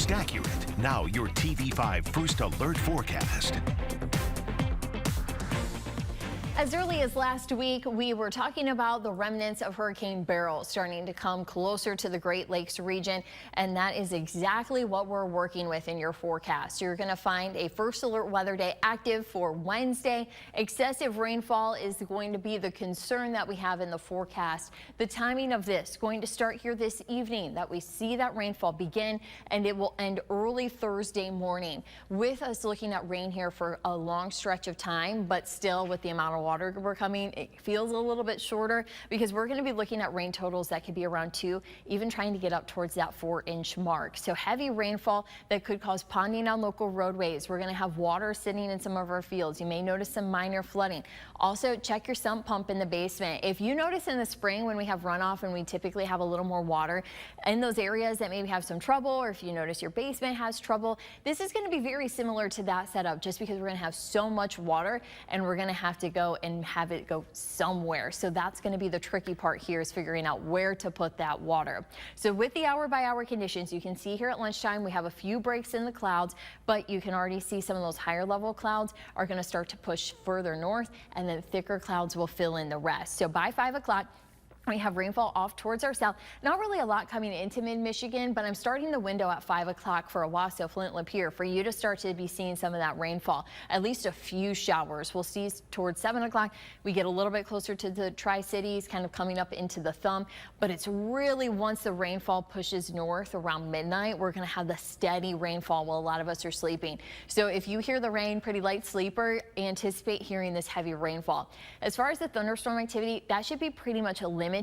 most accurate. Now your TV5 First Alert forecast. As early as last week, we were talking about the remnants of Hurricane Beryl starting to come closer to the Great Lakes region, and that is exactly what we're working with in your forecast. You're going to find a first alert weather day active for Wednesday. Excessive rainfall is going to be the concern that we have in the forecast. The timing of this going to start here this evening, that we see that rainfall begin, and it will end early Thursday morning. With us looking at rain here for a long stretch of time, but still with the amount of water we're coming, it feels a little bit shorter because we're going to be looking at rain totals that could be around 2, even trying to get up towards that 4-inch mark. So heavy rainfall that could cause ponding on local roadways. We're going to have water sitting in some of our fields. You may notice some minor flooding. Also, check your sump pump in the basement. If you notice in the spring when we have runoff and we typically have a little more water in those areas that maybe have some trouble, or if you notice your basement has trouble, this is going to be very similar to that setup, just because we're going to have so much water and we're going to have to go and have it go somewhere. So that's going to be the tricky part here, is figuring out where to put that water. So with the hour-by-hour conditions, you can see here at lunchtime we have a few breaks in the clouds, but you can already see some of those higher level clouds are going to start to push further north, and then thicker clouds will fill in the rest. So by 5 o'clock, we have rainfall off towards our south. Not really a lot coming into mid-Michigan, but I'm starting the window at 5 o'clock for Owasso, Flint, Lapeer, for you to start to be seeing some of that rainfall. At least a few showers. We'll see towards 7 o'clock. We get a little bit closer to the Tri-Cities, kind of coming up into the thumb, but it's really once the rainfall pushes north around midnight, we're going to have the steady rainfall while a lot of us are sleeping. So if you hear the rain, pretty light sleeper, anticipate hearing this heavy rainfall. As far as the thunderstorm activity, that should be pretty much a limited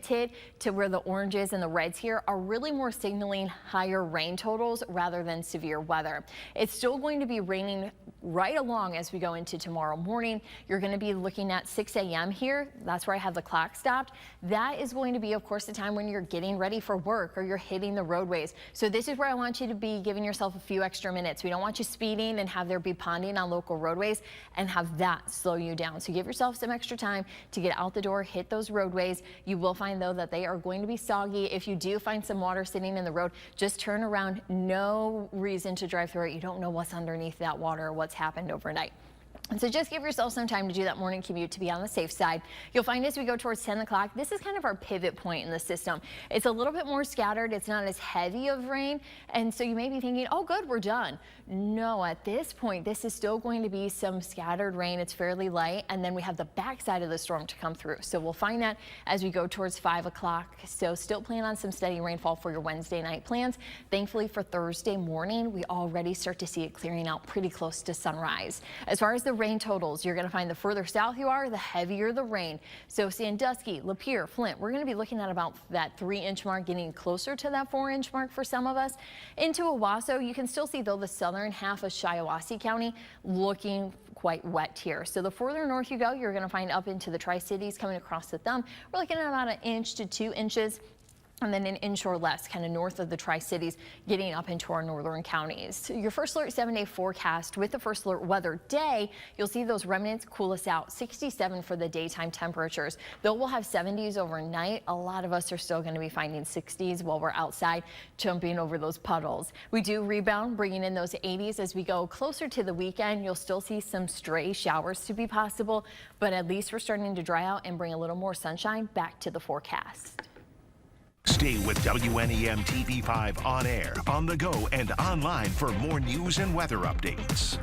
to where the oranges and the reds here are really more signaling higher rain totals rather than severe weather. It's still going to be raining right along as we go into tomorrow morning. You're going to be looking at 6 a.m. here. That's where I have the clock stopped. That is going to be, of course, the time when you're getting ready for work or you're hitting the roadways. So this is where I want you to be giving yourself a few extra minutes. We don't want you speeding and have there be ponding on local roadways and have that slow you down. So give yourself some extra time to get out the door, hit those roadways. You will find though that they are going to be soggy. If you do find some water sitting in the road, just turn around. No reason to drive through it. You don't know what's underneath that water or what's happened overnight. And so just give yourself some time to do that morning commute to be on the safe side. You'll find as we go towards 10 o'clock, this is kind of our pivot point in the system. It's a little bit more scattered. It's not as heavy of rain. And so you may be thinking, oh, good, we're done. No, at this point, this is still going to be some scattered rain. It's fairly light. And then we have the backside of the storm to come through. So we'll find that as we go towards 5 o'clock. So still plan on some steady rainfall for your Wednesday night plans. Thankfully for Thursday morning, we already start to see it clearing out pretty close to sunrise. As far as the rain totals, you're going to find the further south you are, the heavier the rain. So Sandusky, Lapeer, Flint, we're going to be looking at about that 3-inch mark, getting closer to that 4-inch mark for some of us. Into Owasso, you can still see though the southern half of Shiawassee County looking quite wet here. So the further north you go, you're going to find up into the Tri-Cities coming across the thumb. We're looking at about 1 inch to 2 inches. And then an inch or less kind of north of the Tri-Cities, getting up into our northern counties. So your first alert 7-day forecast with the first alert weather day, you'll see those remnants cool us out. 67 for the daytime temperatures. Though we'll have 70s overnight, a lot of us are still going to be finding 60s while we're outside jumping over those puddles. We do rebound, bringing in those 80s as we go closer to the weekend. You'll still see some stray showers to be possible, but at least we're starting to dry out and bring a little more sunshine back to the forecast. Stay with WNEM TV5 on air, on the go, and online for more news and weather updates.